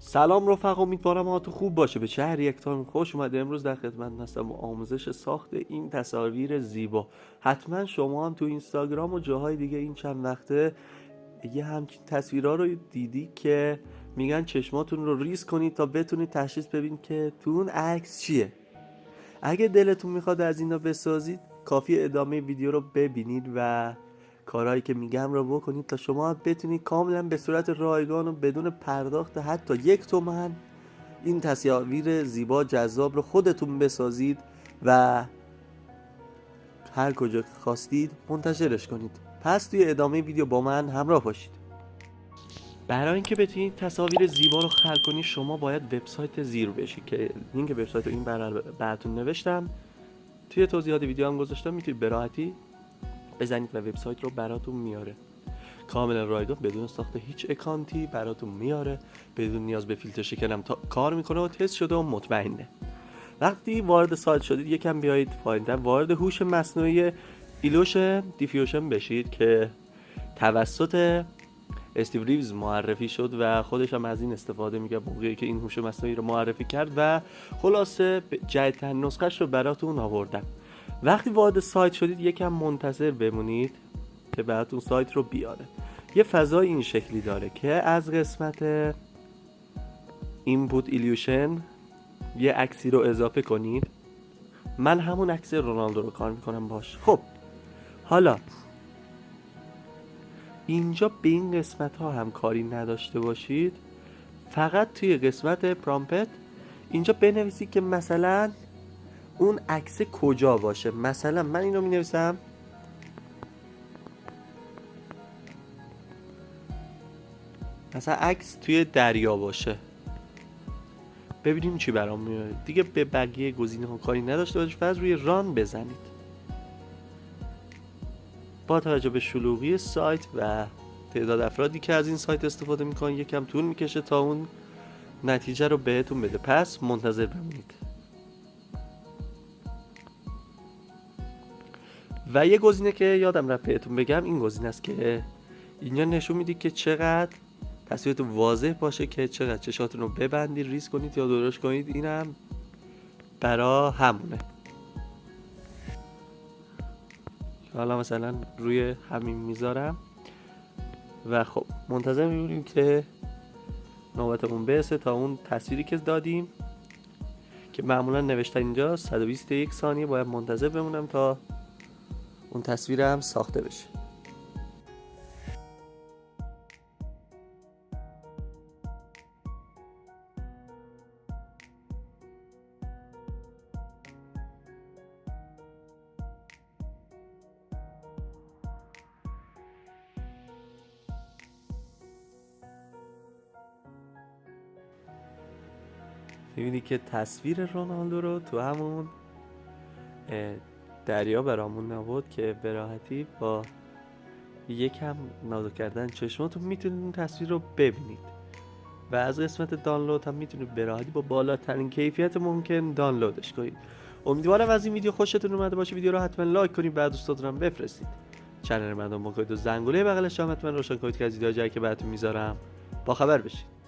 سلام رفقا، امیدوارم حالتون خوب باشه. به شهر یکتان خوش اومده. امروز در خدمت هستم و آموزش ساخت این تصاویر زیبا. حتما شما هم تو اینستاگرام و جاهای دیگه این چند وقته یه همچین تصویرها رو دیدی که میگن چشماتون رو ریز کنید تا بتونید تشخیص ببینید که تو اون عکس چیه. اگه دلتون میخواد از اینا بسازید، کافی ادامه ویدیو رو ببینید و کارهایی که میگم رو بکنید تا شما بتونید کاملا به صورت رایگان و بدون پرداخت حتی 1 تومن این تصاویر زیبا جذاب رو خودتون بسازید و هر کجا خواستید منتشرش کنید. پس توی ادامه ویدیو با من همراه باشید. برای اینکه بتونید تصاویر زیبا رو خلق کنید، شما باید وبسایت زیر بشید که لینک وبسایت رو این براتون نوشتم، توی توضیحات ویدیو هم گذاشتم. میتونید به راحتی بزنید و وبسایت رو براتون میاره. کاملا رایگان بدون ساخت هیچ اکانتی براتون میاره، بدون نیاز به فیلتر شکن هم کار میکنه و تست شده و مطمئنه. وقتی وارد سایت شدید یکم بیایید پایین‌تر، وارد هوش مصنوعی ایلوشن دیفیوژن بشید که توسط استیو ریوز معرفی شد و خودش هم از این استفاده میگه موقعی که این هوش مصنوعی رو معرفی کرد و خلاصه جدیدترین نسخه‌اش رو براتون آوردن. وقتی وارد سایت شدید یکم منتظر بمونید که براتون سایت رو بیاره. یه فضای این شکلی داره که از قسمت اینپوت ایلیوشن یه عکسی رو اضافه کنید. من همون عکس رونالدو رو کار میکنم باش. خب حالا اینجا به این قسمت ها هم کاری نداشته باشید، فقط توی قسمت پرامپت اینجا بنویسید که مثلا اون عکس کجا باشه. مثلا من اینو می نویسم مثلا عکس توی دریا باشه، ببینیم چی برام میاره. دیگه به بقیه گزینه ها کاری نداشته باشید، فقط روی ران بزنید. با توجه به شلوغی سایت و تعداد افرادی که از این سایت استفاده میکنن یکم طول میکشه تا اون نتیجه رو بهتون بده، پس منتظر بمونید. و یه گزینه که یادم رفت بهتون بگم، این گزینه است که اینجا نشون میده که چقدر تصویرتون واضح باشه، که چقدر چشاتون رو ببندید، ریز کنید یا درشت کنید. اینم برا همونه. حالا مثلا روی همین میذارم و خب منتظر میمونیم که نوبتمون برسه تا اون تصویری که دادیم که معمولا نوشتن اینجا 121 ثانیه باید منتظر بمونم تا اون تصویرم ساخته بشه. می‌بینی که تصویر رونالدو رو تو همون دریا برامون نبود که به راحتی با یکم نازک کردن چشماتون میتونید اون تصویر رو ببینید. و از قسمت دانلود هم میتونید به راحتی با بالاترین کیفیت ممکن دانلودش کنید. امیدوارم از این ویدیو خوشتون اومده باشه. ویدیو رو حتما لایک کنید، بعد دوستاتون هم بفرستید. چنل مردم با کد و زنگوله بغلش هم حتما روشن کنید که از ویدیوهای جدیدی که براتون میذارم با خبر بشید.